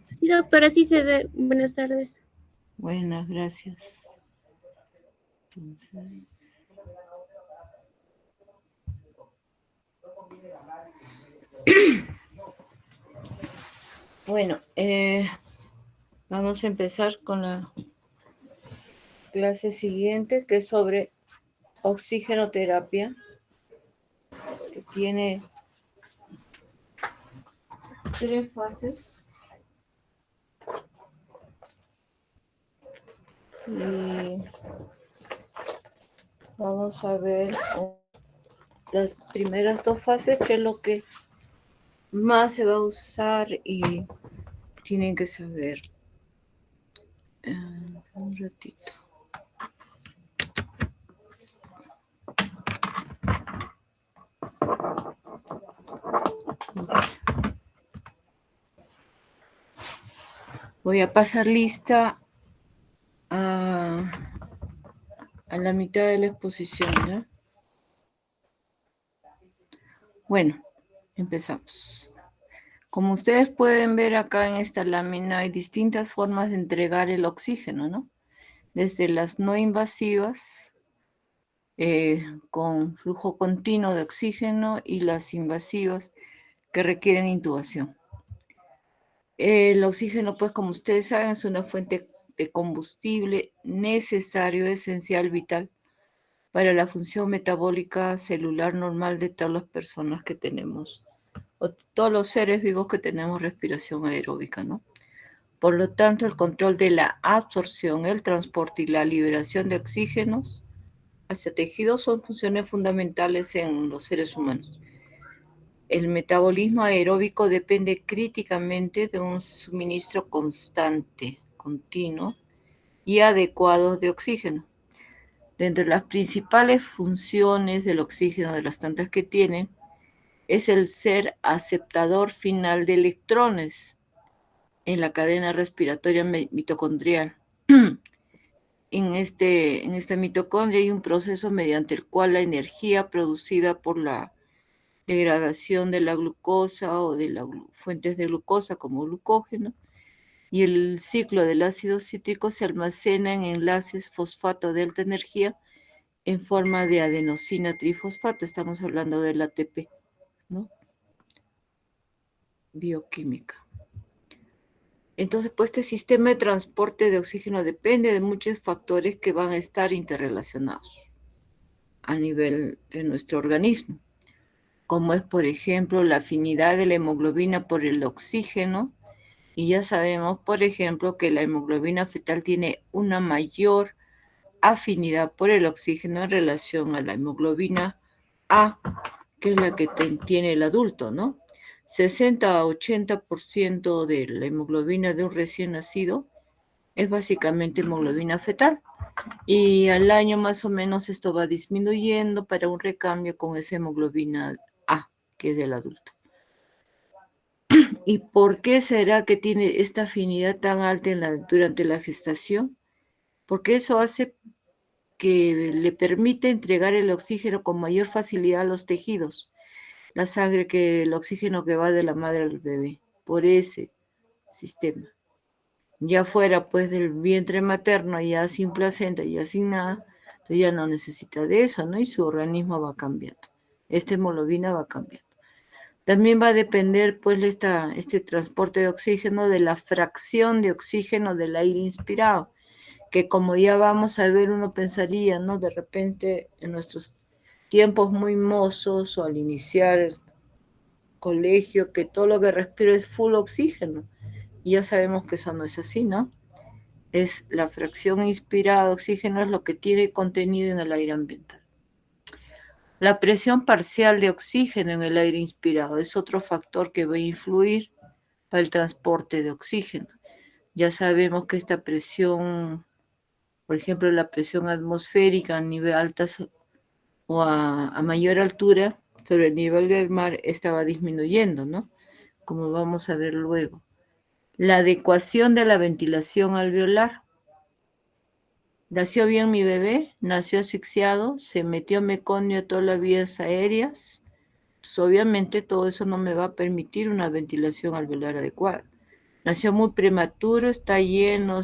Sí, doctora, sí se ve. Buenas tardes. Buenas, gracias. Entonces, bueno, vamos a empezar con la clase siguiente, que es sobre oxigenoterapia, que tiene 3 fases. Y vamos a ver las primeras 2 fases, que es lo que más se va a usar y tienen que saber. Un ratito. Voy a pasar lista a la mitad de la exposición, ¿ya? Bueno, empezamos. Como ustedes pueden ver acá en esta lámina, hay distintas formas de entregar el oxígeno, ¿no? Desde las no invasivas, con flujo continuo de oxígeno, y las invasivas que requieren intubación. El oxígeno, pues como ustedes saben, es una fuente de combustible necesario, esencial, vital para la función metabólica celular normal de todas las personas que tenemos, o todos los seres vivos que tenemos respiración aeróbica, ¿no? Por lo tanto, el control de la absorción, el transporte y la liberación de oxígenos hacia tejidos son funciones fundamentales en los seres humanos. El metabolismo aeróbico depende críticamente de un suministro constante, continuo y adecuado de oxígeno. Dentro de las principales funciones del oxígeno, de las tantas que tiene, es el ser aceptador final de electrones en la cadena respiratoria mitocondrial. En esta mitocondria hay un proceso mediante el cual la energía producida por la degradación de la glucosa o de las fuentes de glucosa como glucógeno y el ciclo del ácido cítrico se almacena en enlaces fosfato de alta energía en forma de adenosina trifosfato. Estamos hablando del ATP, ¿no? Bioquímica. Entonces, pues este sistema de transporte de oxígeno depende de muchos factores que van a estar interrelacionados a nivel de nuestro organismo, como es, por ejemplo, la afinidad de la hemoglobina por el oxígeno. Y ya sabemos, por ejemplo, que la hemoglobina fetal tiene una mayor afinidad por el oxígeno en relación a la hemoglobina A, que es la que tiene el adulto, ¿no? 60 a 80% de la hemoglobina de un recién nacido es básicamente hemoglobina fetal. Y al año más o menos esto va disminuyendo para un recambio con esa hemoglobina A, que es del adulto. ¿Y por qué será que tiene esta afinidad tan alta durante la gestación? Porque eso hace que le permite entregar el oxígeno con mayor facilidad a los tejidos, la sangre, que el oxígeno que va de la madre al bebé, por ese sistema. Ya fuera pues del vientre materno, ya sin placenta, ya sin nada, entonces ya no necesita de eso, ¿no? Y su organismo va cambiando. Esta hemoglobina va cambiando. También va a depender pues este transporte de oxígeno de la fracción de oxígeno del aire inspirado, que como ya vamos a ver, uno pensaría, ¿no? De repente en nuestros tiempos muy mozos o al iniciar el colegio, que todo lo que respiro es full oxígeno. Y ya sabemos que eso no es así, ¿no? Es la fracción inspirada de oxígeno, es lo que tiene contenido en el aire ambiental. La presión parcial de oxígeno en el aire inspirado es otro factor que va a influir para el transporte de oxígeno. Ya sabemos que esta presión, por ejemplo, la presión atmosférica a nivel alta o a mayor altura sobre el nivel del mar, esta va disminuyendo, ¿no? Como vamos a ver luego. La adecuación de la ventilación alveolar. ¿Nació bien mi bebé? Nació asfixiado, se metió meconio a todas las vías aéreas. Entonces, obviamente todo eso no me va a permitir una ventilación alveolar adecuada. Nació muy prematuro, está lleno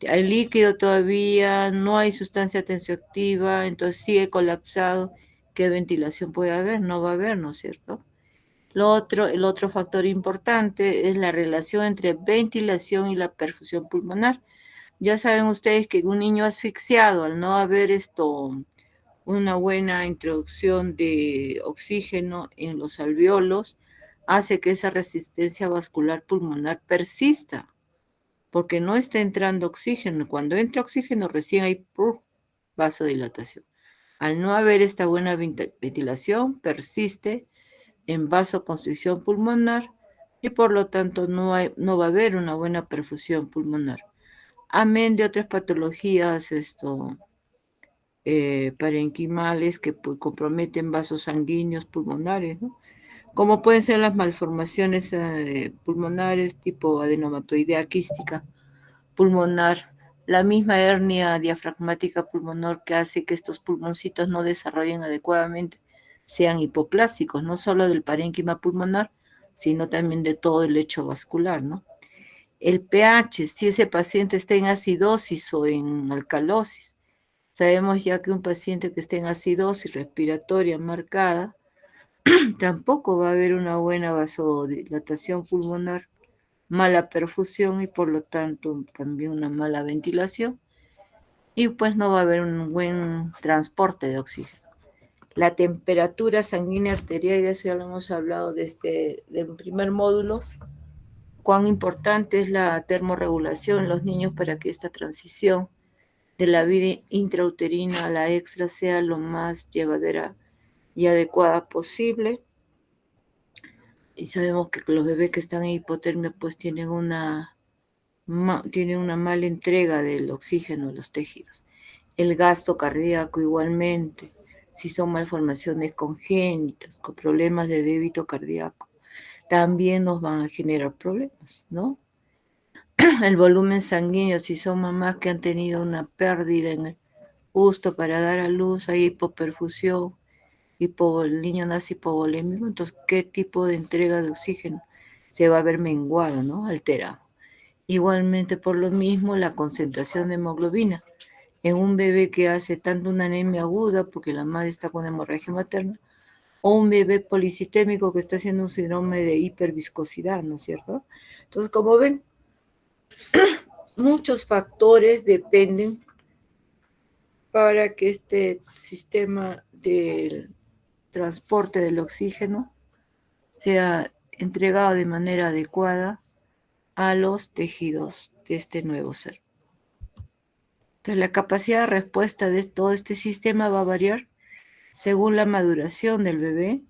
hay líquido todavía, no hay sustancia tensioactiva, entonces sigue colapsado. ¿Qué ventilación puede haber? No va a haber, ¿no es cierto? El otro factor importante es la relación entre ventilación y la perfusión pulmonar. Ya saben ustedes que un niño asfixiado, al no haber una buena introducción de oxígeno en los alvéolos, hace que esa resistencia vascular pulmonar persista, porque no está entrando oxígeno. Cuando entra oxígeno, recién hay vasodilatación. Al no haber esta buena ventilación, persiste en vasoconstricción pulmonar y por lo tanto no va a haber una buena perfusión pulmonar. Amén de otras patologías parenquimales que comprometen vasos sanguíneos pulmonares, ¿no? Como pueden ser las malformaciones pulmonares tipo adenomatoidea quística pulmonar, la misma hernia diafragmática pulmonar que hace que estos pulmoncitos no desarrollen adecuadamente, sean hipoplásticos, no solo del parénquima pulmonar, sino también de todo el lecho vascular, ¿no? El pH, si ese paciente está en acidosis o en alcalosis, sabemos ya que un paciente que esté en acidosis respiratoria marcada, tampoco va a haber una buena vasodilatación pulmonar, mala perfusión y por lo tanto también una mala ventilación y pues no va a haber un buen transporte de oxígeno. La temperatura sanguínea arterial, eso ya lo hemos hablado del primer módulo, cuán importante es la termorregulación en los niños para que esta transición de la vida intrauterina a la extra sea lo más llevadera y adecuada posible. Y sabemos que los bebés que están en hipotermia pues tienen una mala entrega del oxígeno a los tejidos. El gasto cardíaco igualmente, si son malformaciones congénitas, con problemas de débito cardíaco, también nos van a generar problemas, ¿no? El volumen sanguíneo, si son mamás que han tenido una pérdida en el justo para dar a luz, hay hipoperfusión, el niño nace hipovolémico, entonces, ¿qué tipo de entrega de oxígeno? Se va a ver menguado, ¿no? Alterado. Igualmente, por lo mismo, la concentración de hemoglobina en un bebé que hace tanto una anemia aguda porque la madre está con hemorragia materna, o un bebé policitémico que está haciendo un síndrome de hiperviscosidad, ¿no es cierto? Entonces, como ven, muchos factores dependen para que este sistema del transporte del oxígeno sea entregado de manera adecuada a los tejidos de este nuevo ser. Entonces, la capacidad de respuesta de todo este sistema va a variar según la maduración del bebé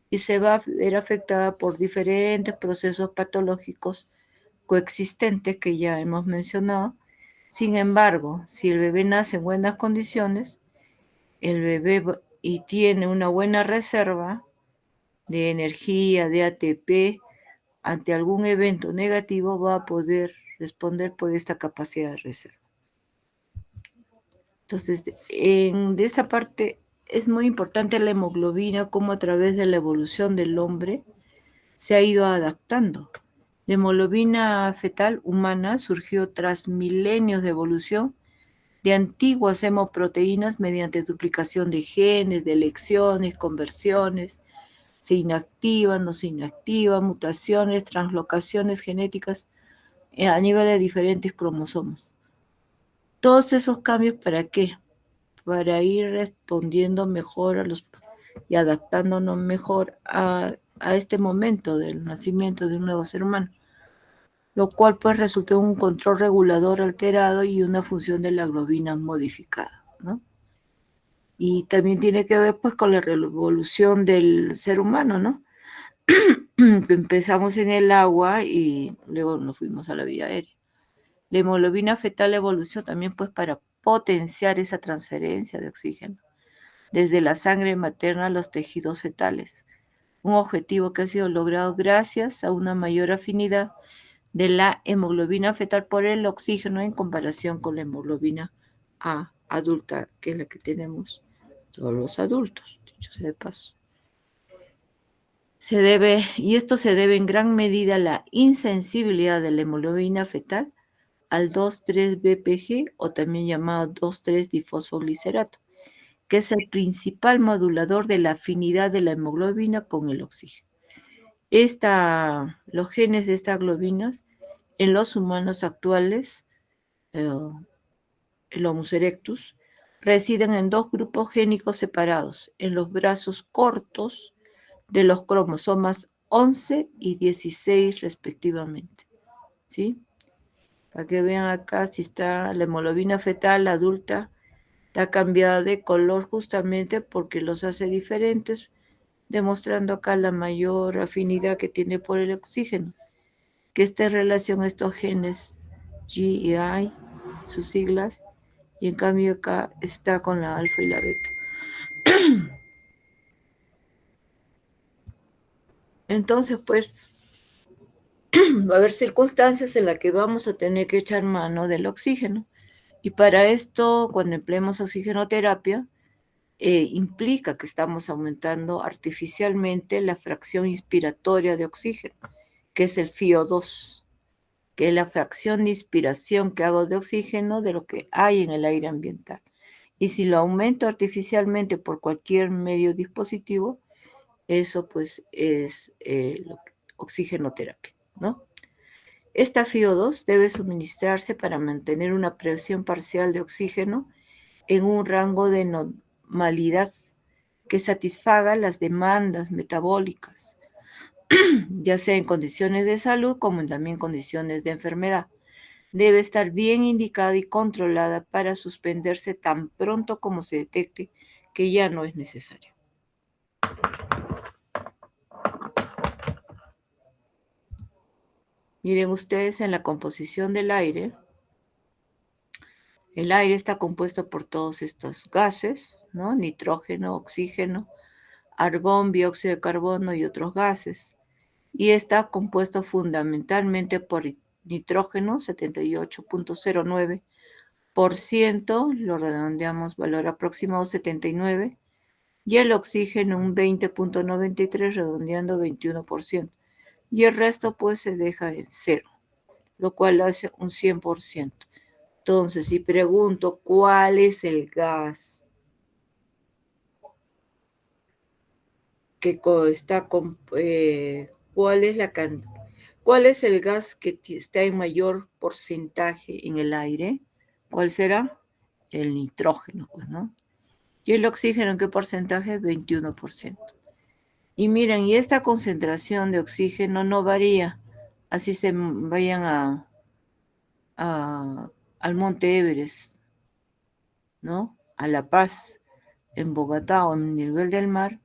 y se va a ver afectada por diferentes procesos patológicos coexistentes que ya hemos mencionado. Sin embargo, si el bebé nace en buenas condiciones, el bebé y tiene una buena reserva de energía, de ATP, ante algún evento negativo va a poder responder por esta capacidad de reserva. Entonces, de esta parte es muy importante la hemoglobina, cómo a través de la evolución del hombre se ha ido adaptando. La hemoglobina fetal humana surgió tras milenios de evolución de antiguas hemoproteínas mediante duplicación de genes, de elecciones, conversiones, se inactivan, no se inactivan, mutaciones, translocaciones genéticas a nivel de diferentes cromosomas. Todos esos cambios, ¿para qué? Para ir respondiendo mejor y adaptándonos mejor a este momento del nacimiento de un nuevo ser humano, lo cual pues resultó en un control regulador alterado y una función de la globina modificada, ¿no? Y también tiene que ver pues con la revolución del ser humano, ¿no? Empezamos en el agua y luego nos fuimos a la vía aérea. La hemoglobina fetal evolucionó también pues para potenciar esa transferencia de oxígeno desde la sangre materna a los tejidos fetales, un objetivo que ha sido logrado gracias a una mayor afinidad de la hemoglobina fetal por el oxígeno en comparación con la hemoglobina A adulta, que es la que tenemos todos los adultos, dicho sea de paso. y esto se debe en gran medida a la insensibilidad de la hemoglobina fetal al 2,3-BPG o también llamado 2,3-difosfoglicerato, que es el principal modulador de la afinidad de la hemoglobina con el oxígeno. Los genes de estas globinas en los humanos actuales, el Homo erectus, residen en dos grupos génicos separados, en los brazos cortos de los cromosomas 11 y 16 respectivamente. ¿Sí? Para que vean acá si está la hemoglobina fetal adulta, está cambiada de color justamente porque los hace diferentes, demostrando acá la mayor afinidad que tiene por el oxígeno, que está en relación a estos genes G y I, sus siglas, y en cambio acá está con la alfa y la beta. Entonces, pues, va a haber circunstancias en las que vamos a tener que echar mano del oxígeno. Y para esto, cuando empleemos oxigenoterapia, implica que estamos aumentando artificialmente la fracción inspiratoria de oxígeno, que es el FiO2, que es la fracción de inspiración que hago de oxígeno de lo que hay en el aire ambiental. Y si lo aumento artificialmente por cualquier medio dispositivo, eso pues es oxigenoterapia, ¿no? Esta FiO2 debe suministrarse para mantener una presión parcial de oxígeno en un rango de normalidad que satisfaga las demandas metabólicas, ya sea en condiciones de salud como también en condiciones de enfermedad. Debe estar bien indicada y controlada para suspenderse tan pronto como se detecte que ya no es necesario. Miren ustedes en la composición del aire. El aire está compuesto por todos estos gases, ¿no? Nitrógeno, oxígeno, argón, dióxido de carbono y otros gases. Y está compuesto fundamentalmente por nitrógeno, 78,09%, lo redondeamos, valor aproximado 79%, y el oxígeno un 20,93%, redondeando 21%. Y el resto pues se deja en cero, lo cual hace un 100%. Entonces, si pregunto, ¿cuál es el gas que está con, cuál es el gas que está en mayor porcentaje en el aire? ¿Cuál será? El nitrógeno, pues, ¿no? ¿Y el oxígeno en qué porcentaje? 21%. Y miren, y esta concentración de oxígeno no varía, así se vayan al Monte Everest, ¿no? A La Paz, en Bogotá o en el nivel del mar,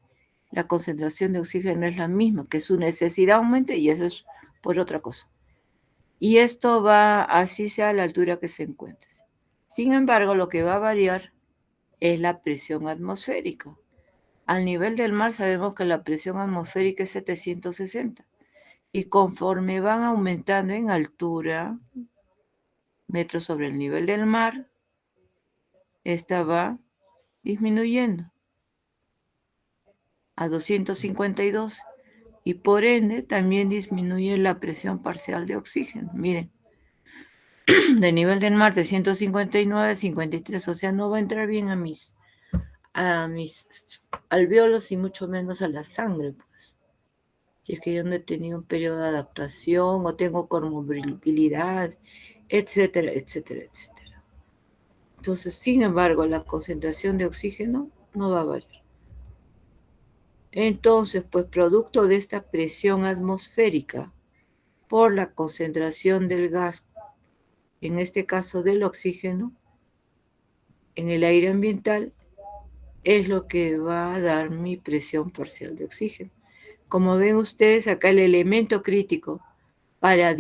la concentración de oxígeno es la misma, que su necesidad aumenta y eso es por otra cosa. Y esto va así sea a la altura que se encuentre. Sin embargo, lo que va a variar es la presión atmosférica. Al nivel del mar sabemos que la presión atmosférica es 760 y conforme van aumentando en altura, metros sobre el nivel del mar, esta va disminuyendo a 252 y por ende también disminuye la presión parcial de oxígeno. Miren, de nivel del mar de 159 a 53, o sea, no va a entrar bien a mis alvéolos y mucho menos a la sangre, pues. Si es que yo no he tenido un periodo de adaptación o tengo comorbilidades, etcétera, etcétera, etcétera. Entonces, sin embargo, la concentración de oxígeno no va a variar. Entonces, pues producto de esta presión atmosférica por la concentración del gas, en este caso del oxígeno, en el aire ambiental, es lo que va a dar mi presión parcial de oxígeno. Como ven ustedes, acá el elemento crítico para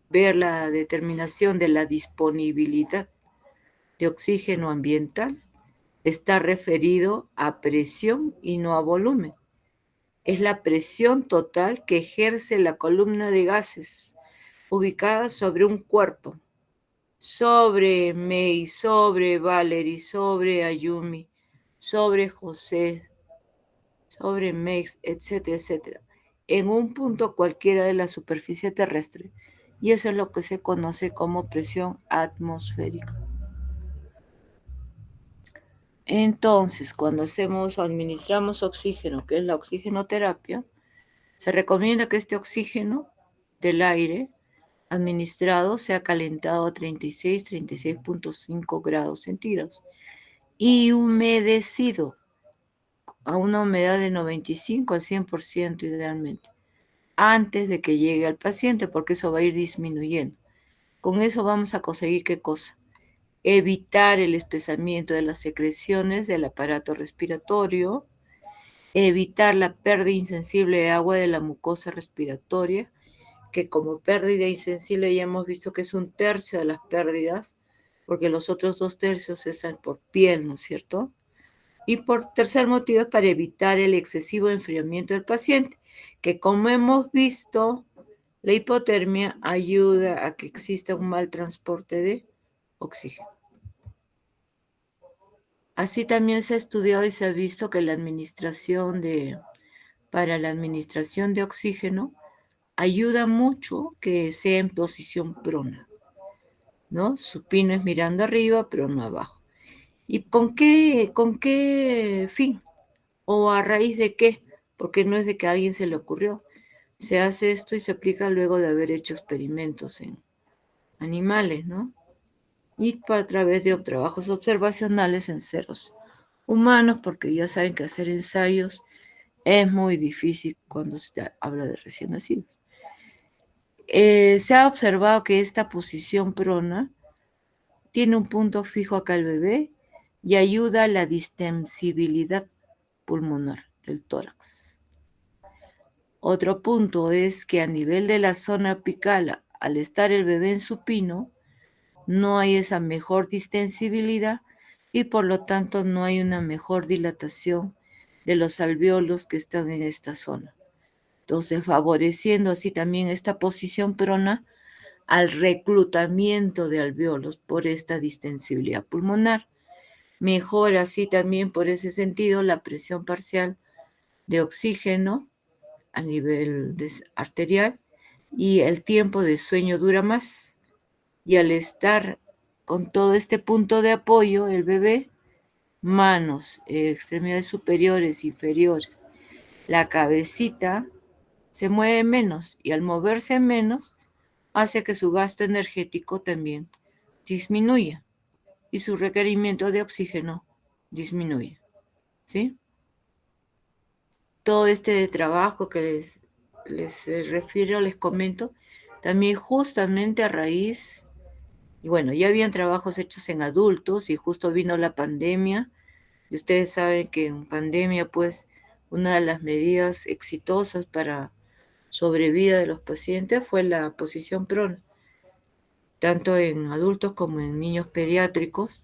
ver la determinación de la disponibilidad de oxígeno ambiental está referido a presión y no a volumen. Es la presión total que ejerce la columna de gases ubicada sobre un cuerpo, sobre May, sobre Valerie, sobre Ayumi, sobre José, sobre Mex, etcétera, etcétera. en un punto cualquiera de la superficie terrestre, y eso es lo que se conoce como presión atmosférica. Entonces, cuando hacemos o administramos oxígeno, que es la oxigenoterapia, se recomienda que este oxígeno del aire administrado sea calentado a 36.5 grados centígrados y humedecido a una humedad de 95 al 100% idealmente, antes de que llegue al paciente, porque eso va a ir disminuyendo. Con eso vamos a conseguir ¿qué cosa? Evitar el espesamiento de las secreciones del aparato respiratorio, evitar la pérdida insensible de agua de la mucosa respiratoria, que como pérdida insensible ya hemos visto que es 1/3 de las pérdidas, porque los otros 2/3 se salen por piel, ¿no es cierto? Y por tercer motivo es para evitar el excesivo enfriamiento del paciente, que como hemos visto, la hipotermia ayuda a que exista un mal transporte de oxígeno. Así también se ha estudiado y se ha visto que para la administración de oxígeno ayuda mucho que sea en posición prona, ¿no? Supino es mirando arriba, prono abajo. ¿Y con qué fin? ¿O a raíz de qué? Porque no es de que a alguien se le ocurrió. Se hace esto y se aplica luego de haber hecho experimentos en animales, ¿no? Y a través de trabajos observacionales en seres humanos, porque ya saben que hacer ensayos es muy difícil cuando se habla de recién nacidos. Se ha observado que esta posición prona tiene un punto fijo acá el bebé y ayuda a la distensibilidad pulmonar del tórax. Otro punto es que a nivel de la zona apical, al estar el bebé en supino, no hay esa mejor distensibilidad y por lo tanto no hay una mejor dilatación de los alvéolos que están en esta zona. Entonces, favoreciendo así también esta posición prona al reclutamiento de alvéolos por esta distensibilidad pulmonar. Mejora así también por ese sentido la presión parcial de oxígeno a nivel arterial y el tiempo de sueño dura más. Y al estar con todo este punto de apoyo, el bebé, manos, extremidades superiores, inferiores, la cabecita se mueve menos y al moverse menos hace que su gasto energético también disminuya y su requerimiento de oxígeno disminuya, ¿sí? Todo este trabajo que les refiero, les comento, también justamente a raíz, y bueno, ya habían trabajos hechos en adultos y justo vino la pandemia, y ustedes saben que en pandemia, pues, una de las medidas exitosas para sobrevida de los pacientes fue la posición prona, tanto en adultos como en niños pediátricos,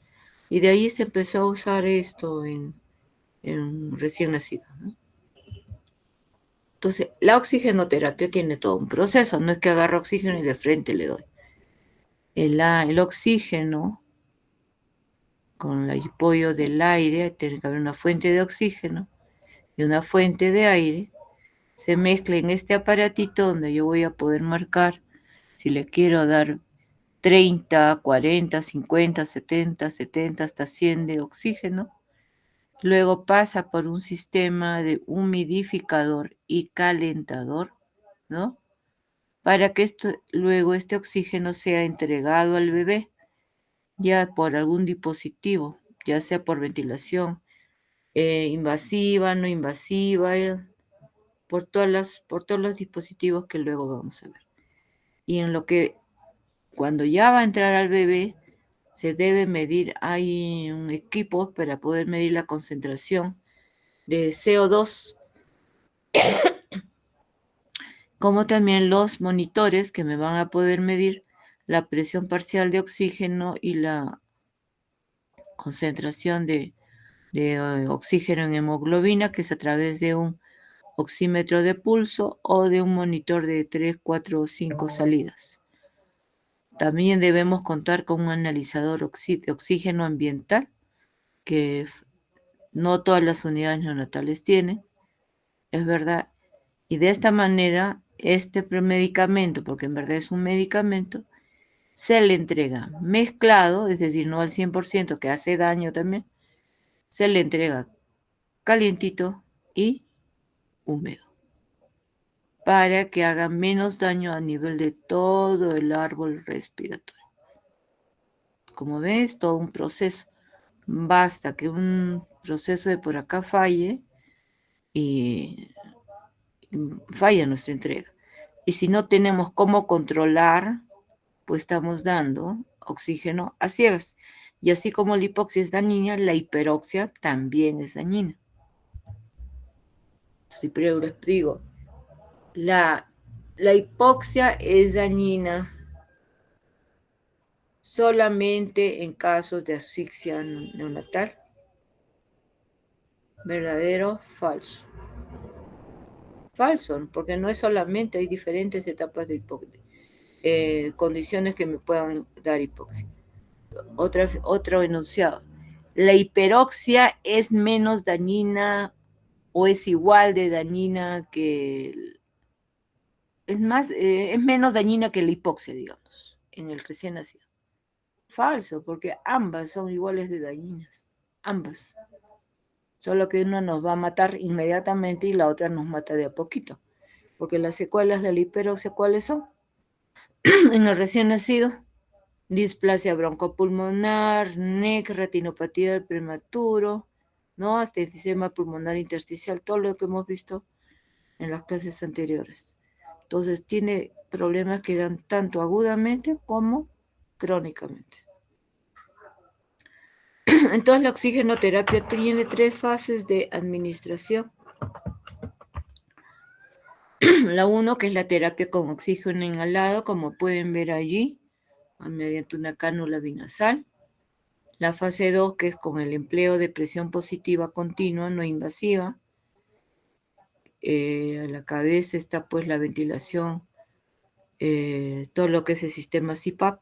y de ahí se empezó a usar esto en recién nacidos, ¿no? Entonces, la oxigenoterapia tiene todo un proceso, no es que agarro oxígeno y de frente le doy. El oxígeno, con el apoyo del aire, tiene que haber una fuente de oxígeno y una fuente de aire, se mezcla en este aparatito donde yo voy a poder marcar si le quiero dar 30, 40, 50, 70, hasta 100 de oxígeno. Luego pasa por un sistema de humidificador y calentador, ¿no? Para que luego este oxígeno sea entregado al bebé, ya por algún dispositivo, ya sea por ventilación invasiva, no invasiva, por todos los dispositivos que luego vamos a ver. Y en lo que cuando ya va a entrar al bebé, se debe medir, hay un equipo para poder medir la concentración de CO2, como también los monitores que me van a poder medir la presión parcial de oxígeno y la concentración de oxígeno en hemoglobina, que es a través de un oxímetro de pulso o de un monitor de 3, 4 o 5 salidas. También debemos contar con un analizador de oxígeno ambiental, que no todas las unidades neonatales tienen, es verdad, Y de esta manera, este medicamento, porque en verdad es un medicamento, se le entrega mezclado, es decir, no al 100% que hace daño también, se le entrega calientito y húmedo para que haga menos daño a nivel de todo el árbol respiratorio. Como ves, todo un proceso. Basta que un proceso de por acá falle y falla nuestra entrega. Y si no tenemos cómo controlar, pues estamos dando oxígeno a ciegas. Y así como la hipoxia es dañina, la hiperoxia también es dañina. Si primero digo, la hipoxia es dañina solamente en casos de asfixia neonatal. ¿Verdadero? Falso. Falso, porque no es solamente, hay diferentes etapas de condiciones que me puedan dar hipoxia. Otro enunciado. La hiperoxia es menos dañina o es igual de dañina que... es menos dañina que la hipoxia, digamos, en el recién nacido. Falso, porque ambas son iguales de dañinas. Ambas. Solo que una nos va a matar inmediatamente y la otra nos mata de a poquito. Porque las secuelas de la hiperoxia, ¿cuáles son? En el recién nacido, displasia broncopulmonar, NEC, retinopatía del prematuro, ¿no? Hasta enfisema pulmonar intersticial, todo lo que hemos visto en las clases anteriores. Entonces, tiene problemas que dan tanto agudamente como crónicamente. Entonces, la oxigenoterapia tiene 3 fases de administración. La 1, que es la terapia con oxígeno inhalado, como pueden ver allí, mediante una cánula binasal. La fase 2, que es con el empleo de presión positiva continua, no invasiva. A la cabeza está pues la ventilación, todo lo que es el sistema CPAP.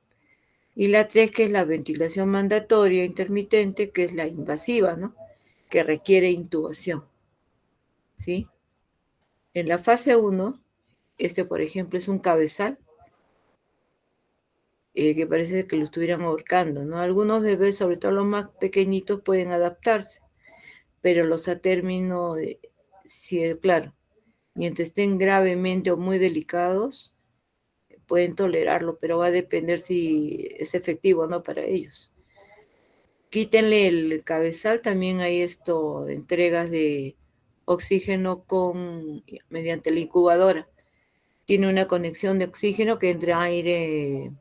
Y la 3, que es la ventilación mandatoria intermitente, que es la invasiva, ¿no? Que requiere intubación. ¿Sí? En la fase 1, por ejemplo, es un cabezal, que parece que lo estuvieran ahorcando, ¿no? Algunos bebés, sobre todo los más pequeñitos, pueden adaptarse, pero los a término, sí, claro, mientras estén gravemente o muy delicados, pueden tolerarlo, pero va a depender si es efectivo o no para ellos. Quítenle el cabezal, también hay entregas de oxígeno mediante la incubadora. Tiene una conexión de oxígeno que entra aire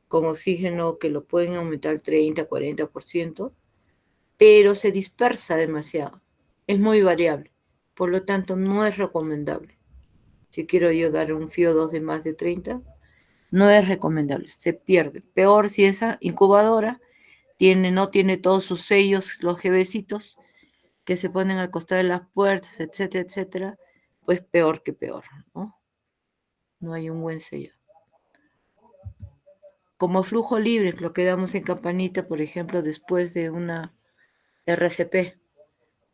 con oxígeno que lo pueden aumentar 30, 40%, pero se dispersa demasiado. Es muy variable. Por lo tanto, no es recomendable. Si quiero yo dar un FIO2 de más de 30, no es recomendable. Se pierde. Peor si esa incubadora no tiene todos sus sellos, los jevecitos, que se ponen al costado de las puertas, etcétera, etcétera, pues peor que peor, ¿no? No hay un buen sello. Como flujo libre, lo que damos en campanita, por ejemplo, después de una RCP,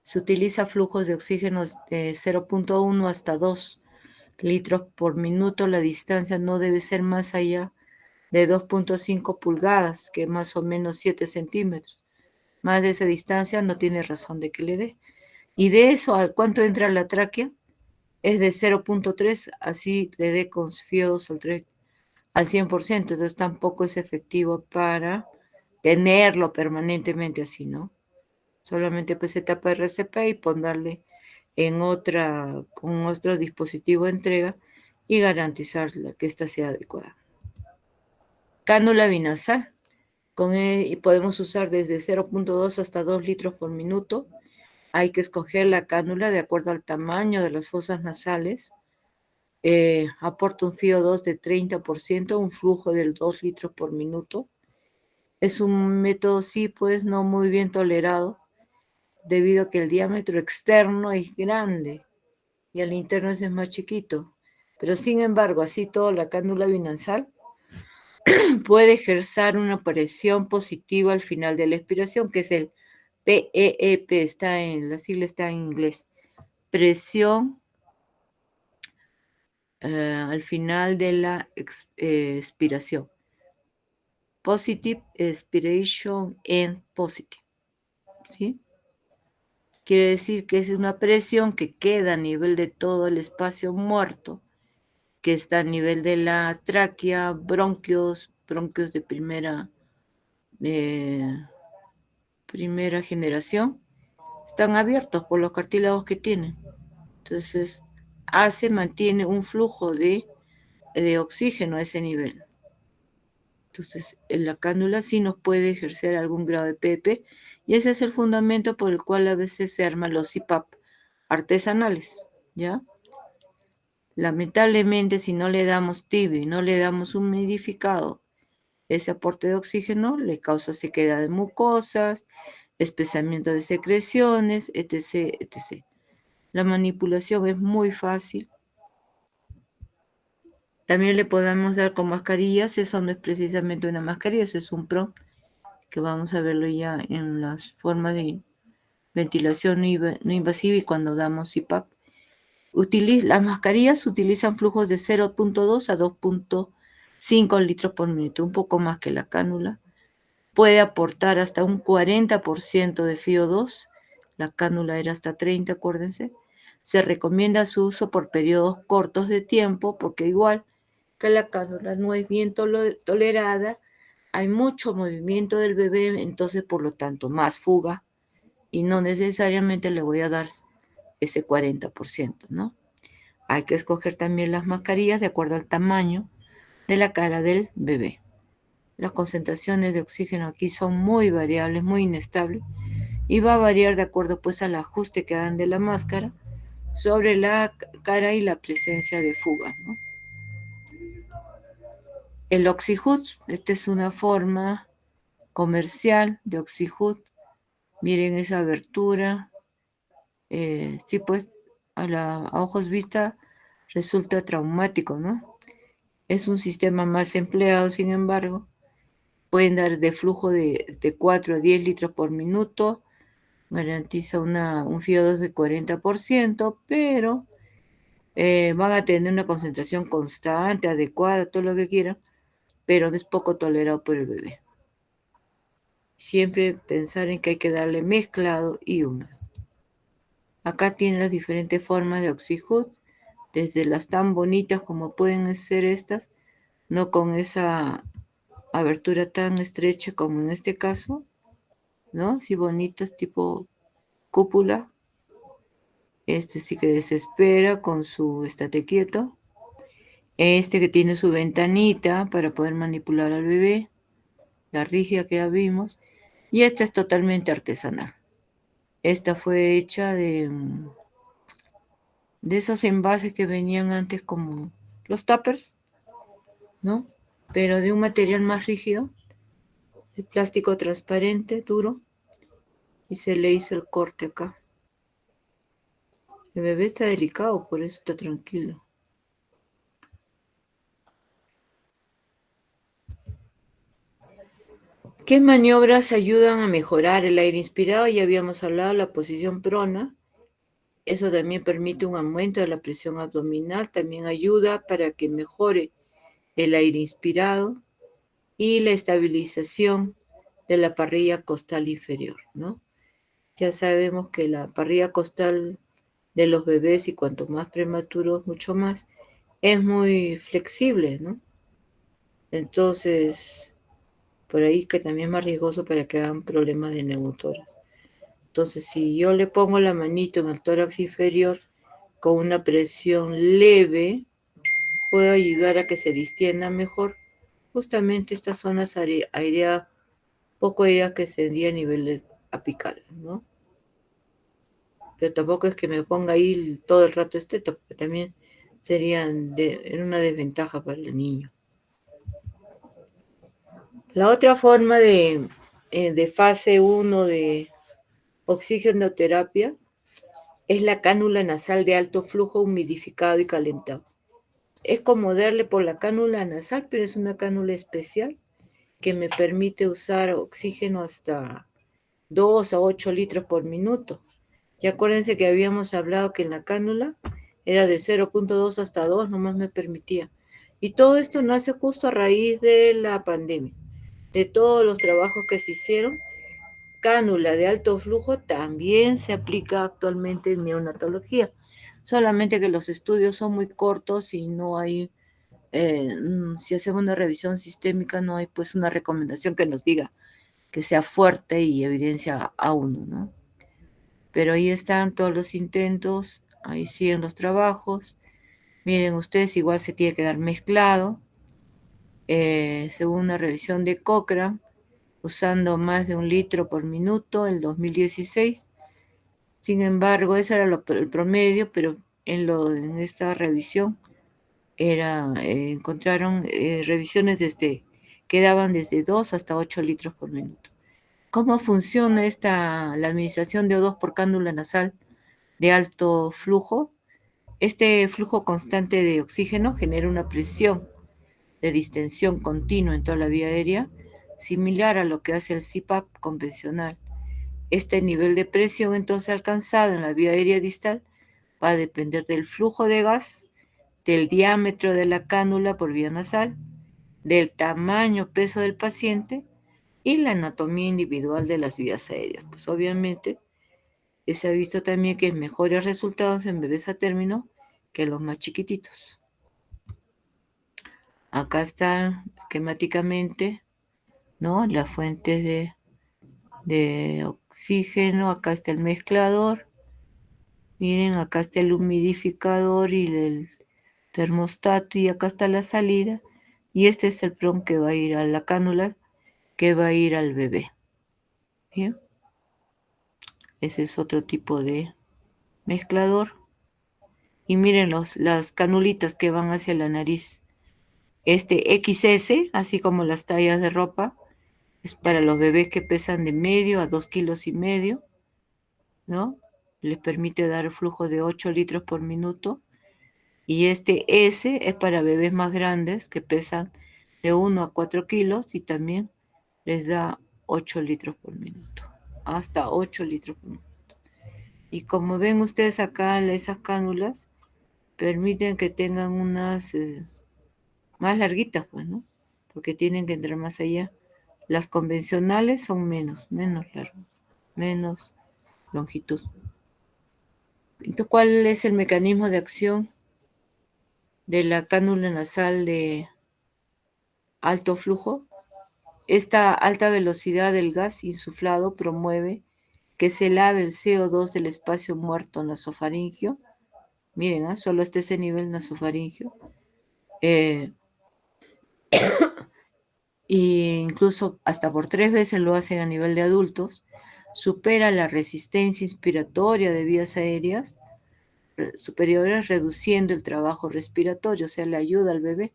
se utiliza flujos de oxígeno de 0.1 hasta 2 litros por minuto. La distancia no debe ser más allá de 2.5 pulgadas, que es más o menos 7 centímetros. Más de esa distancia no tiene razón de que le dé. Y de eso, ¿al cuánto entra la tráquea? Es de 0.3, así le dé con FIO2 al 100%, entonces tampoco es efectivo para tenerlo permanentemente así, ¿no? Solamente pues etapa de RCP y ponerle con otro dispositivo de entrega y garantizar que ésta sea adecuada. Cánula binasal. Podemos usar desde 0.2 hasta 2 litros por minuto. Hay que escoger la cánula de acuerdo al tamaño de las fosas nasales. Aporta un FIO2 de 30%, un flujo del 2 litros por minuto. Es un método, sí, pues no muy bien tolerado, debido a que el diámetro externo es grande y el interno es más chiquito. Pero sin embargo, así todo, la cánula binasal puede ejercer una presión positiva al final de la expiración, que es el PEEP, la sigla está en inglés. Presión al final de la expiración. Positive expiration and positive. ¿Sí? Quiere decir que es una presión que queda a nivel de todo el espacio muerto, que está a nivel de la tráquea, bronquios de primera generación, están abiertos por los cartílagos que tienen. Entonces, mantiene un flujo de oxígeno a ese nivel. Entonces, en la cánula sí nos puede ejercer algún grado de PP, y ese es el fundamento por el cual a veces se arman los CPAP artesanales, ¿ya? Lamentablemente, si no le damos tibio y no le damos humidificado ese aporte de oxígeno, le causa sequedad de mucosas, espesamiento de secreciones, etc., etc. La manipulación es muy fácil. También le podemos dar con mascarillas. Eso no es precisamente una mascarilla, eso es un PRO, que vamos a verlo ya en las formas de ventilación no invasiva y cuando damos CPAP. Las mascarillas utilizan flujos de 0.2 a 2.5 litros por minuto, un poco más que la cánula. Puede aportar hasta un 40% de FiO2. La cánula era hasta 30, acuérdense. Se recomienda su uso por periodos cortos de tiempo porque igual que la cánula no es bien tolerada, hay mucho movimiento del bebé, entonces por lo tanto más fuga y no necesariamente le voy a dar ese 40%, ¿no? Hay que escoger también las mascarillas de acuerdo al tamaño de la cara del bebé. Las concentraciones de oxígeno aquí son muy variables, muy inestables, y va a variar de acuerdo pues al ajuste que hagan de la máscara sobre la cara y la presencia de fugas, ¿no? El OxyHood, esta es una forma comercial de OxyHood. Miren esa abertura. Sí, pues a ojos vista resulta traumático, ¿no? Es un sistema más empleado, sin embargo. Pueden dar de flujo de 4 a 10 litros por minuto. Garantiza un FiO2 de 40%, pero van a tener una concentración constante, adecuada, todo lo que quieran, pero es poco tolerado por el bebé. Siempre pensar en que hay que darle mezclado y húmedo. Acá tienen las diferentes formas de OxyHood, desde las tan bonitas como pueden ser estas, no con esa abertura tan estrecha como en este caso, ¿no? Sí, bonitas, tipo cúpula. Este sí que desespera con su estate quieto. Este que tiene su ventanita para poder manipular al bebé. La rígida que ya vimos. Y esta es totalmente artesanal. Esta fue hecha de esos envases que venían antes como los tuppers, ¿no? Pero de un material más rígido. El plástico transparente, duro. Y se le hizo el corte acá. El bebé está delicado, por eso está tranquilo. ¿Qué maniobras ayudan a mejorar el aire inspirado? Ya habíamos hablado de la posición prona. Eso también permite un aumento de la presión abdominal. También ayuda para que mejore el aire inspirado y la estabilización de la parrilla costal inferior, ¿no? Ya sabemos que la parrilla costal de los bebés, y cuanto más prematuros, mucho más, es muy flexible, ¿no? Entonces, por ahí que también es más riesgoso para que hagan problemas de neumotórax. Entonces, si yo le pongo la manito en el tórax inferior con una presión leve, puedo ayudar a que se distienda mejor justamente estas zonas aireadas, poco aireadas que sería a nivel apical, ¿no? Pero tampoco es que me ponga ahí todo el rato esteto, porque también sería en una desventaja para el niño. La otra forma de fase 1 de oxigenoterapia es la cánula nasal de alto flujo humidificado y calentado. Es como darle por la cánula nasal, pero es una cánula especial que me permite usar oxígeno hasta 2 a 8 litros por minuto. Y acuérdense que habíamos hablado que en la cánula era de 0,2 hasta 2, nomás me permitía. Y todo esto nace justo a raíz de la pandemia, de todos los trabajos que se hicieron. Cánula de alto flujo también se aplica actualmente en neonatología, solamente que los estudios son muy cortos y no hay, si hacemos una revisión sistémica, no hay pues una recomendación que nos diga que sea fuerte y evidencia a uno, ¿no? Pero ahí están todos los intentos, ahí siguen los trabajos. Miren ustedes, igual se tiene que dar mezclado, según una revisión de Cochrane, usando más de 1 litro por minuto en 2016. Sin embargo, ese era el promedio, pero en esta revisión encontraron revisiones que daban desde 2 hasta 8 litros por minuto. ¿Cómo funciona la administración de O2 por cánula nasal de alto flujo? Este flujo constante de oxígeno genera una presión de distensión continua en toda la vía aérea, similar a lo que hace el CPAP convencional. Este nivel de presión entonces alcanzado en la vía aérea distal va a depender del flujo de gas, del diámetro de la cánula por vía nasal, del tamaño, peso del paciente y la anatomía individual de las vías aéreas. Pues obviamente se ha visto también que hay mejores resultados en bebés a término que los más chiquititos. Acá está esquemáticamente, ¿no? Las fuentes de oxígeno, acá está el mezclador. Miren, acá está el humidificador y el termostato y acá está la salida. Y este es el PROM que va a ir a la cánula, que va a ir al bebé. ¿Bien? Ese es otro tipo de mezclador. Y miren las canulitas que van hacia la nariz. Este XS, así como las tallas de ropa, es para los bebés que pesan de medio a 2,5 kilos, ¿no? Les permite dar flujo de 8 litros por minuto. Y este S es para bebés más grandes que pesan de 1 a 4 kilos y también les da 8 litros por minuto. Hasta 8 litros por minuto. Y como ven ustedes acá, esas cánulas permiten que tengan unas más larguitas, pues, ¿no? Porque tienen que entrar más allá. Las convencionales son menos largas, menos longitud. Entonces, ¿cuál es el mecanismo de acción de la cánula nasal de alto flujo? Esta alta velocidad del gas insuflado promueve que se lave el CO2 del espacio muerto nasofaringeo. Miren, solo está ese nivel nasofaringeo. E incluso hasta por 3 veces lo hacen a nivel de adultos. Supera la resistencia inspiratoria de vías aéreas superiores, reduciendo el trabajo respiratorio, o sea, le ayuda al bebé.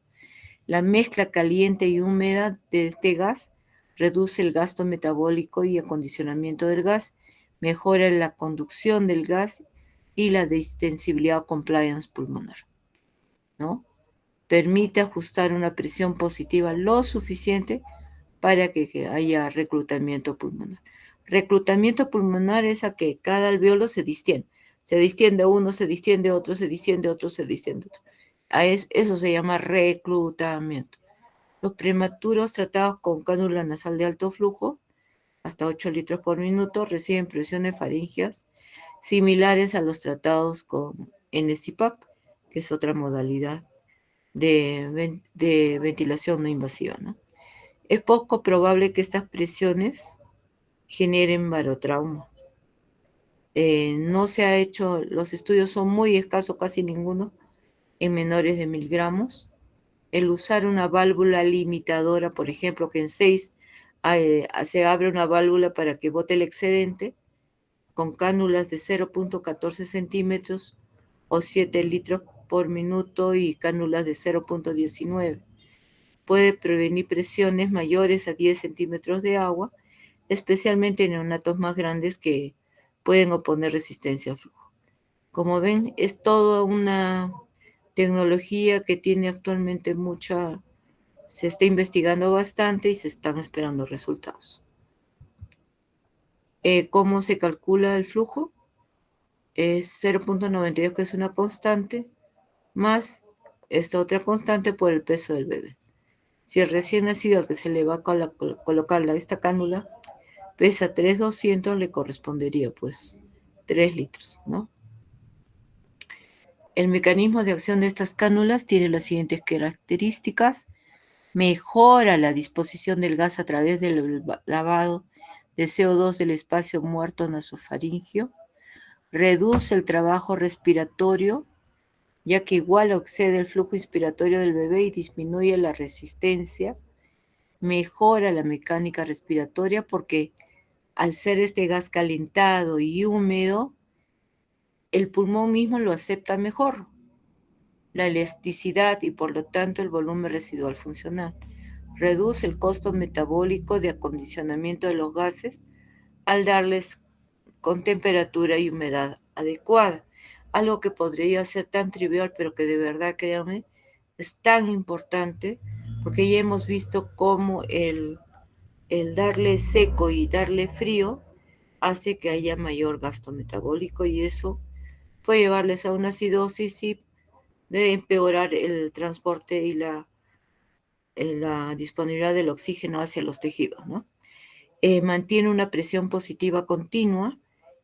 La mezcla caliente y húmeda de este gas reduce el gasto metabólico y acondicionamiento del gas, mejora la conducción del gas y la distensibilidad o compliance pulmonar, ¿no? Permite ajustar una presión positiva lo suficiente para que haya reclutamiento pulmonar. Reclutamiento pulmonar es a que cada alveolo se distiende. Se distiende uno, se distiende otro, se distiende otro, se distiende otro. Eso se llama reclutamiento. Los prematuros tratados con cánula nasal de alto flujo, hasta 8 litros por minuto, reciben presiones faríngeas similares a los tratados con NCPAP, que es otra modalidad de ventilación no invasiva, ¿no? Es poco probable que estas presiones generen barotrauma. No se ha hecho, los estudios son muy escasos, casi ninguno, en menores de 1.000 gramos. El usar una válvula limitadora, por ejemplo, que en 6 se abre una válvula para que bote el excedente, con cánulas de 0,14 centímetros o 7 litros por minuto y cánulas de 0,19. Puede prevenir presiones mayores a 10 centímetros de agua, especialmente en neonatos más grandes que pueden oponer resistencia al flujo. Como ven, es toda una tecnología que tiene actualmente se está investigando bastante y se están esperando resultados. ¿Cómo se calcula el flujo? es 0,92, que es una constante, más esta otra constante por el peso del bebé. Si el recién nacido al que se le va a colocar esta cánula pesa 3,200, le correspondería pues 3 litros, ¿no? El mecanismo de acción de estas cánulas tiene las siguientes características: mejora la disposición del gas a través del lavado de CO2 del espacio muerto nasofaríngeo, reduce el trabajo respiratorio, ya que iguala o excede el flujo inspiratorio del bebé y disminuye la resistencia, mejora la mecánica respiratoria porque al ser este gas calentado y húmedo, el pulmón mismo lo acepta mejor, la elasticidad y por lo tanto el volumen residual funcional. Reduce el costo metabólico de acondicionamiento de los gases al darles con temperatura y humedad adecuada. Algo que podría ser tan trivial, pero que de verdad, créanme, es tan importante, porque ya hemos visto cómo el darle seco y darle frío hace que haya mayor gasto metabólico, y eso puede llevarles a una acidosis y de empeorar el transporte y la disponibilidad del oxígeno hacia los tejidos, ¿no? Mantiene una presión positiva continua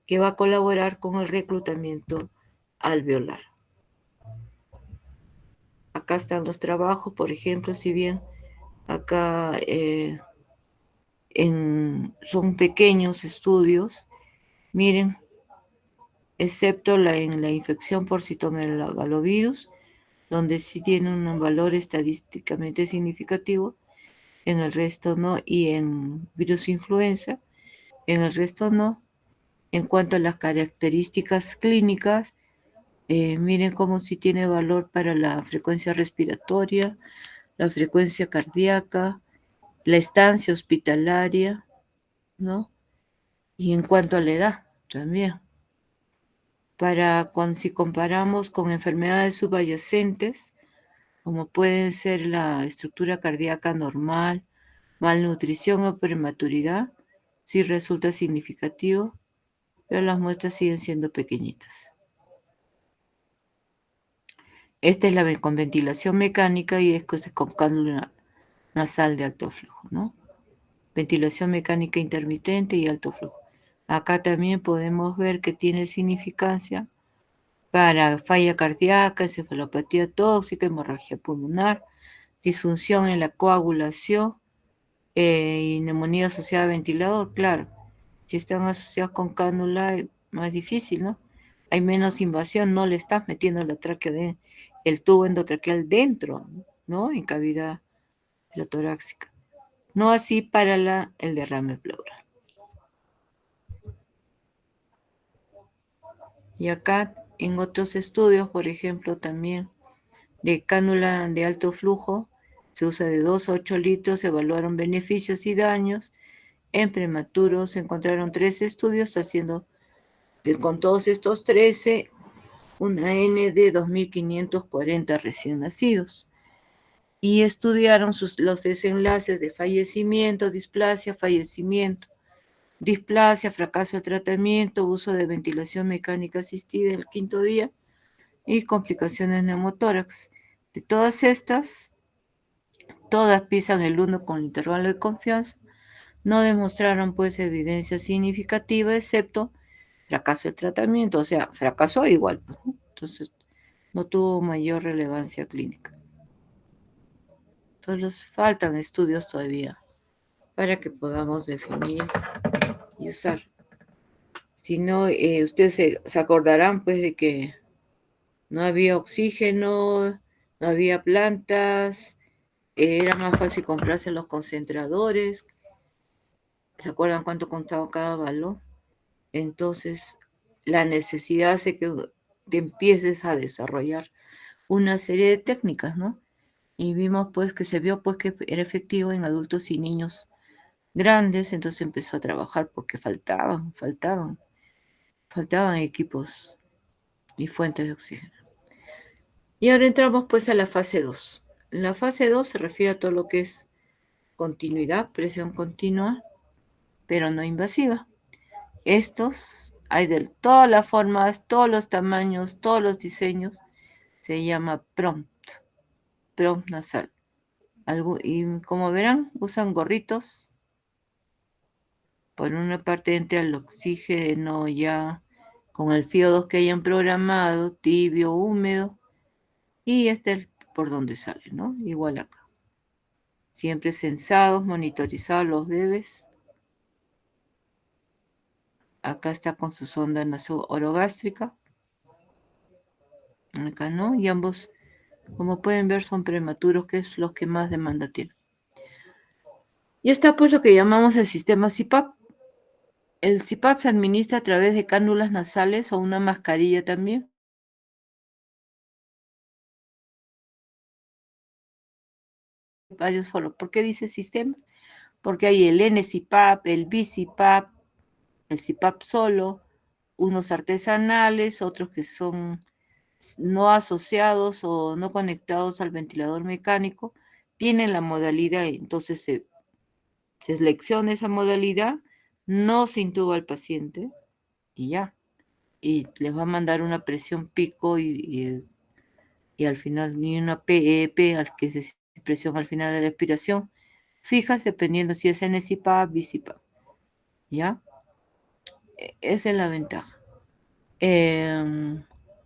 que va a colaborar con el reclutamiento alveolar. Acá están los trabajos, por ejemplo, si bien acá son pequeños estudios, miren, excepto en la infección por citomegalovirus, donde sí tiene un valor estadísticamente significativo, en el resto no, y en virus influenza, en el resto no. En cuanto a las características clínicas, miren cómo sí tiene valor para la frecuencia respiratoria, la frecuencia cardíaca, la estancia hospitalaria, ¿no? Y en cuanto a la edad, también. Si comparamos con enfermedades subyacentes, como pueden ser la estructura cardíaca normal, malnutrición o prematuridad, sí resulta significativo, pero las muestras siguen siendo pequeñitas. Esta es la con ventilación mecánica y es con cánula nasal de alto flujo, ¿no? Ventilación mecánica intermitente y alto flujo. Acá también podemos ver que tiene significancia para falla cardíaca, encefalopatía tóxica, hemorragia pulmonar, disfunción en la coagulación y neumonía asociada a ventilador. Claro, si están asociados con cánula es más difícil, ¿no? Hay menos invasión, no le estás metiendo el tubo endotraqueal dentro, ¿no? En cavidad torácica. No así para el derrame pleural. Y acá en otros estudios, por ejemplo, también de cánula de alto flujo, se usa de 2 a 8 litros, se evaluaron beneficios y daños. En prematuros se encontraron 13 estudios haciendo con todos estos 13 una N de 2.540 recién nacidos. Y estudiaron los desenlaces de fallecimiento, displasia, fracaso de tratamiento, uso de ventilación mecánica asistida en el 5.º día y complicaciones neumotórax. De todas estas, todas pisan el 1 con el intervalo de confianza. No demostraron pues evidencia significativa, excepto fracaso del tratamiento, o sea, fracasó igual, pues, ¿no? Entonces no tuvo mayor relevancia clínica. Entonces faltan estudios todavía para que podamos definir y usar. Si no, ustedes se acordarán pues de que no había oxígeno, no había plantas, era más fácil comprarse los concentradores. ¿Se acuerdan cuánto costaba cada balón? Entonces, la necesidad hace que te empieces a desarrollar una serie de técnicas, ¿no? Y vimos pues que se vio pues que era efectivo en adultos y niños grandes, entonces empezó a trabajar porque faltaban equipos y fuentes de oxígeno. Y ahora entramos pues a la fase 2. La fase 2 se refiere a todo lo que es continuidad, presión continua, pero no invasiva. Estos Hay de todas las formas, todos los tamaños, todos los diseños. Se llama prompt nasal. Y como verán, usan gorritos. Por una parte entra el oxígeno ya con el FiO2 que hayan programado, tibio, húmedo, y este es por donde sale, ¿no? Igual acá. Siempre censados, monitorizados los bebés. Acá está con su sonda nasogastrógástrica. Acá no, y ambos, como pueden ver, son prematuros, que es lo que más demanda tiene. Y está pues lo que llamamos el sistema CPAP. El CPAP se administra a través de cánulas nasales o una mascarilla también. Varios foros. ¿Por qué dice sistema? Porque hay el NCPAP, el BCPAP, el CPAP solo, unos artesanales, otros que son no asociados o no conectados al ventilador mecánico, tienen la modalidad, entonces se selecciona esa modalidad, no se intuba al paciente y ya. Y les va a mandar una presión pico y al final ni una PEP, que es presión al final de la expiración, fijas dependiendo si es NCPAP, BCPAP. ¿Ya? Esa es la ventaja.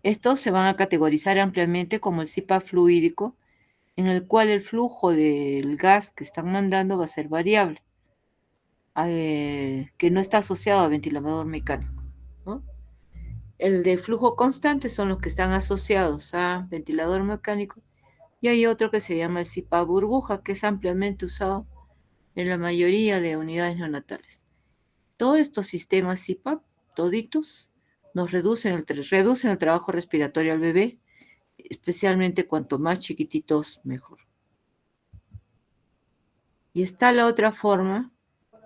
Estos se van a categorizar ampliamente como el CPAP fluídico, en el cual el flujo del gas que están mandando va a ser variable, que no está asociado a ventilador mecánico, ¿no? El de flujo constante son los que están asociados a ventilador mecánico, y hay otro que se llama el CPAP burbuja, que es ampliamente usado en la mayoría de unidades neonatales. Todos estos sistemas CPAP, toditos, nos reducen el trabajo respiratorio al bebé, especialmente cuanto más chiquititos, mejor. Y está la otra forma,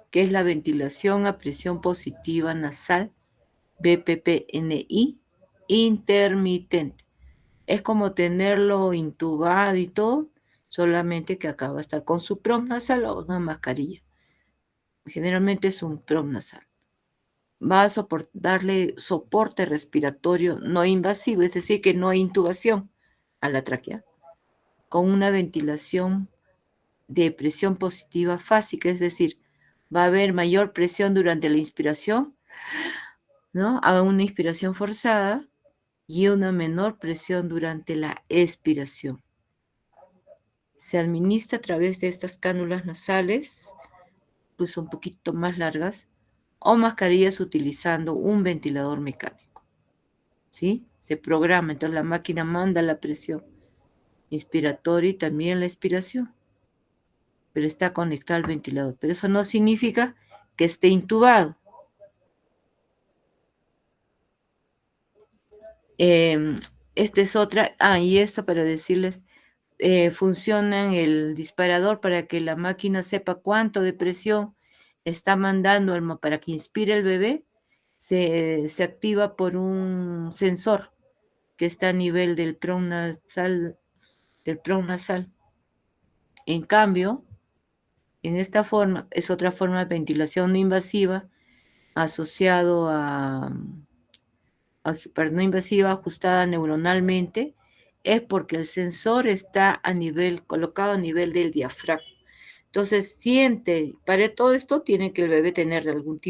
que es la ventilación a presión positiva nasal, BPPNI, intermitente. Es como tenerlo intubado y todo, solamente que acá va a estar con su prompt nasal o una mascarilla. Generalmente es un prompt nasal. Va a darle soporte respiratorio no invasivo, es decir, que no hay intubación a la tráquea, con una ventilación de presión positiva fásica, es decir, va a haber mayor presión durante la inspiración, ¿no? A una inspiración forzada y una menor presión durante la expiración. Se administra a través de estas cánulas nasales, pues un poquito más largas, o mascarillas utilizando un ventilador mecánico. ¿Sí? Se programa, entonces la máquina manda la presión inspiratoria y también la expiración, pero está conectado al ventilador. Pero eso no significa que esté intubado. Esta es otra, y esto para decirles, funciona el disparador para que la máquina sepa cuánto de presión está mandando para que inspire el bebé, se activa por un sensor que está a nivel del pronasal. En cambio, en esta forma, es otra forma de ventilación no invasiva asociado no invasiva ajustada neuronalmente, es porque el sensor está colocado a nivel del diafragma. Entonces, para todo esto tiene que el bebé tener algún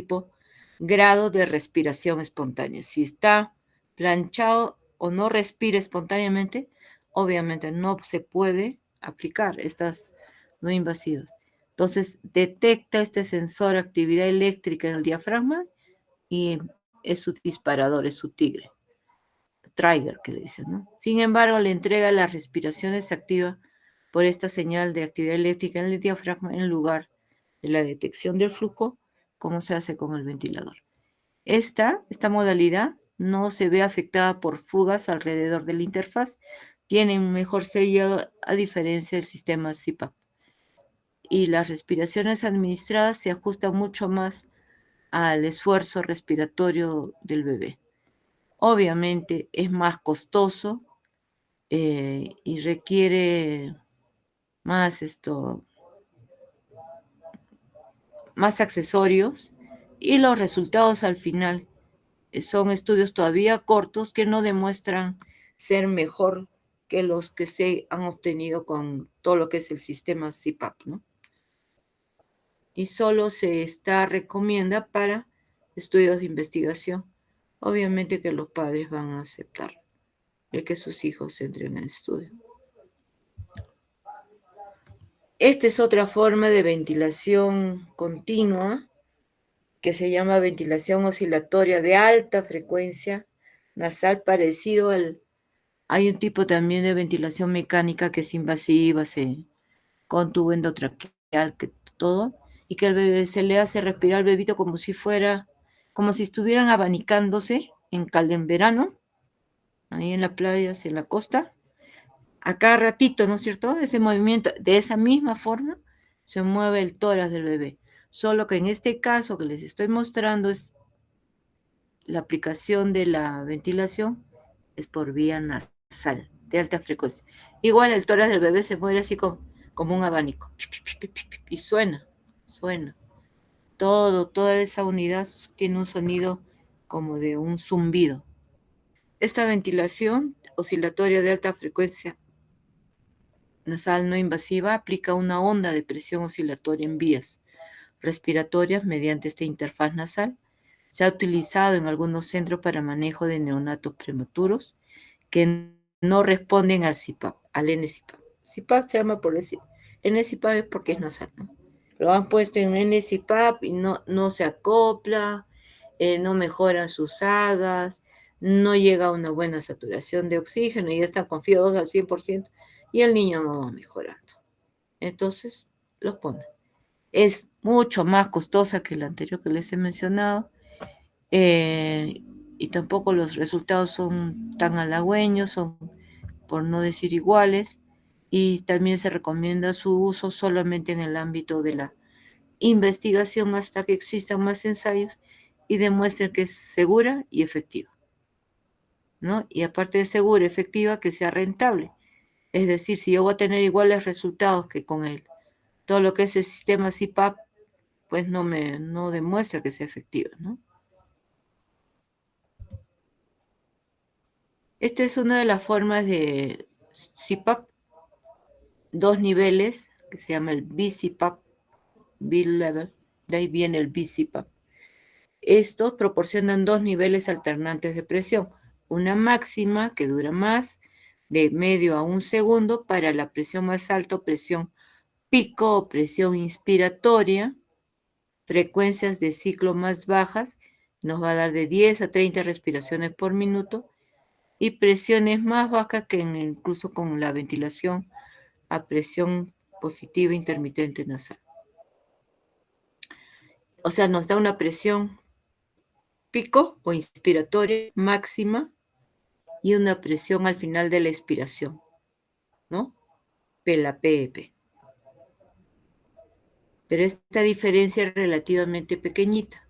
grado de respiración espontánea. Si está planchado o no respira espontáneamente, obviamente no se puede aplicar estas no invasivas. Entonces, detecta este sensor actividad eléctrica en el diafragma y es su disparador, es su trigger que le dicen, ¿no? Sin embargo, le entrega las respiraciones activas por esta señal de actividad eléctrica en el diafragma en lugar de la detección del flujo, como se hace con el ventilador. Esta modalidad no se ve afectada por fugas alrededor de la interfaz, tiene un mejor sellado a diferencia del sistema CPAP. Y las respiraciones administradas se ajustan mucho más al esfuerzo respiratorio del bebé. Obviamente es más costoso y requiere más más accesorios, y los resultados al final son estudios todavía cortos que no demuestran ser mejor que los que se han obtenido con todo lo que es el sistema CPAP, ¿no? Y solo se recomienda para estudios de investigación. Obviamente que los padres van a aceptar el que sus hijos entren en estudio. Esta es otra forma de ventilación continua que se llama ventilación oscilatoria de alta frecuencia nasal, parecido al... Hay un tipo también de ventilación mecánica que es invasiva, con tubo endotraqueal, que todo, y que al bebé se le hace respirar al bebito como si estuvieran abanicándose en verano, ahí en la playa, en la costa, a cada ratito, ¿no es cierto? Ese movimiento, de esa misma forma, se mueve el tórax del bebé. Solo que en este caso que les estoy mostrando es la aplicación de la ventilación es por vía nasal, de alta frecuencia. Igual el tórax del bebé se mueve así como un abanico. Y suena. Toda esa unidad tiene un sonido como de un zumbido. Esta ventilación oscilatoria de alta frecuencia nasal no invasiva aplica una onda de presión oscilatoria en vías respiratorias mediante esta interfaz nasal. Se ha utilizado en algunos centros para manejo de neonatos prematuros que no responden al CPAP, al NCPAP. CPAP se llama por decir, NCPAP es porque es nasal, ¿no? Lo han puesto en NCPAP y no se acopla, no mejora sus sagas, no llega a una buena saturación de oxígeno y ya están confiados al 100% y el niño no va mejorando. Entonces, los ponen. Es mucho más costosa que la anterior que les he mencionado, y tampoco los resultados son tan halagüeños, son por no decir iguales, y también se recomienda su uso solamente en el ámbito de la investigación hasta que existan más ensayos y demuestren que es segura y efectiva, ¿no? Y aparte de segura y efectiva, que sea rentable. Es decir, si yo voy a tener iguales resultados que con todo lo que es el sistema CPAP, pues no demuestra que sea efectiva, ¿no? Esta es una de las formas de CPAP, 2 niveles, que se llama el BCPAP, B-Level, de ahí viene el BCPAP. Estos proporcionan 2 niveles alternantes de presión, una máxima que dura más, de medio a 1 segundo, para la presión más alta, presión pico o presión inspiratoria, frecuencias de ciclo más bajas, nos va a dar de 10 a 30 respiraciones por minuto, y presiones más bajas que incluso con la ventilación a presión positiva intermitente nasal. O sea, nos da una presión pico o inspiratoria máxima y una presión al final de la expiración, ¿no? La PEP. Pero esta diferencia es relativamente pequeñita.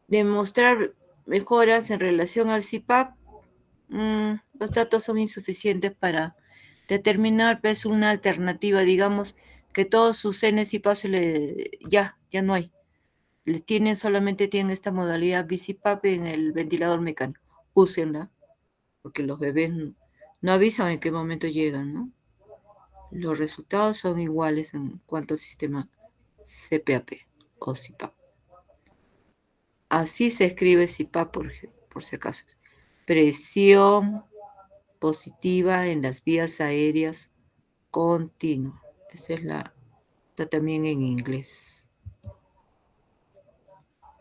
Demostrar mejoras en relación al CPAP, los datos son insuficientes para determinar, pues, una alternativa, digamos, que todos sus Ns y PAP ya no hay. Solamente tienen esta modalidad BCPAP en el ventilador mecánico. Úsenla, porque los bebés no avisan en qué momento llegan, ¿no? Los resultados son iguales en cuanto al sistema CPAP o CPAP. Así se escribe CPAP por si acaso. Presión positiva en las vías aéreas continua. Esa está también en inglés.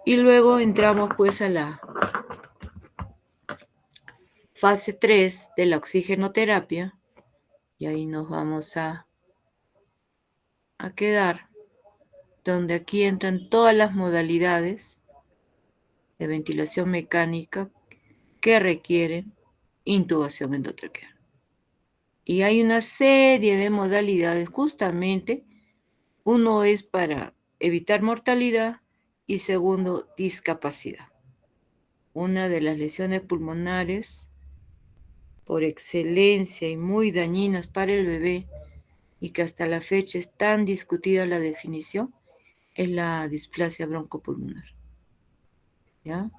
Y luego entramos pues a la fase 3 de la oxigenoterapia, y ahí nos vamos a quedar, donde aquí entran todas las modalidades de ventilación mecánica que requieren intubación endotraqueal. Y hay una serie de modalidades, justamente, uno es para evitar mortalidad y segundo, discapacidad. Una de las lesiones pulmonares por excelencia y muy dañinas para el bebé, y que hasta la fecha es tan discutida la definición, es la displasia broncopulmonar. ¿Ya?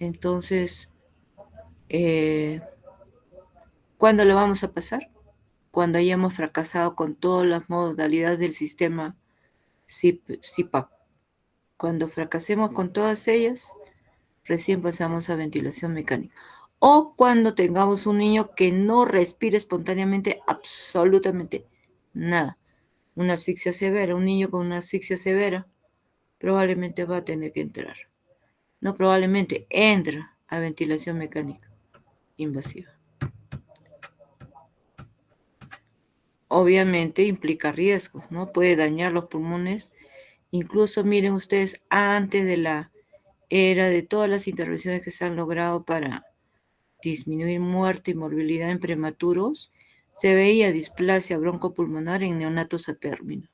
Entonces, ¿cuándo lo vamos a pasar? Cuando hayamos fracasado con todas las modalidades del sistema CPAP. Cuando fracasemos con todas ellas, recién pasamos a ventilación mecánica. O cuando tengamos un niño que no respire espontáneamente absolutamente nada. Una asfixia severa, un niño con una asfixia severa, probablemente va a tener que entrar. No probablemente, entra a ventilación mecánica invasiva. Obviamente implica riesgos, ¿no? Puede dañar los pulmones. Incluso miren ustedes, antes de la era de todas las intervenciones que se han logrado para disminuir muerte y morbilidad en prematuros, se veía displasia broncopulmonar en neonatos a término.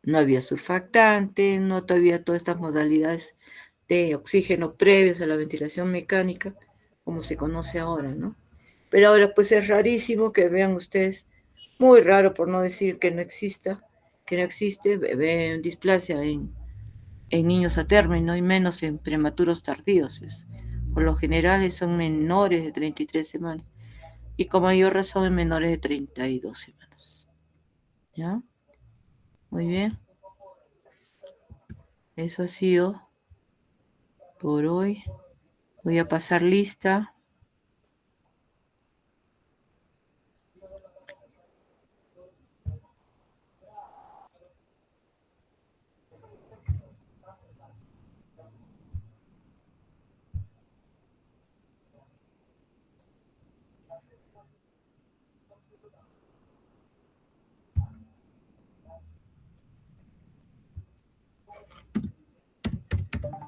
No había surfactante, no había todas estas modalidades de oxígeno previos a la ventilación mecánica, como se conoce ahora, ¿no? Pero ahora pues es rarísimo que vean ustedes, muy raro por no decir que no exista, que no existe displasia en niños a término y menos en prematuros tardíos. Por lo general son menores de 33 semanas y con mayor razón en menores de 32 semanas. ¿Ya? Muy bien. Eso ha sido por hoy. Voy a pasar lista.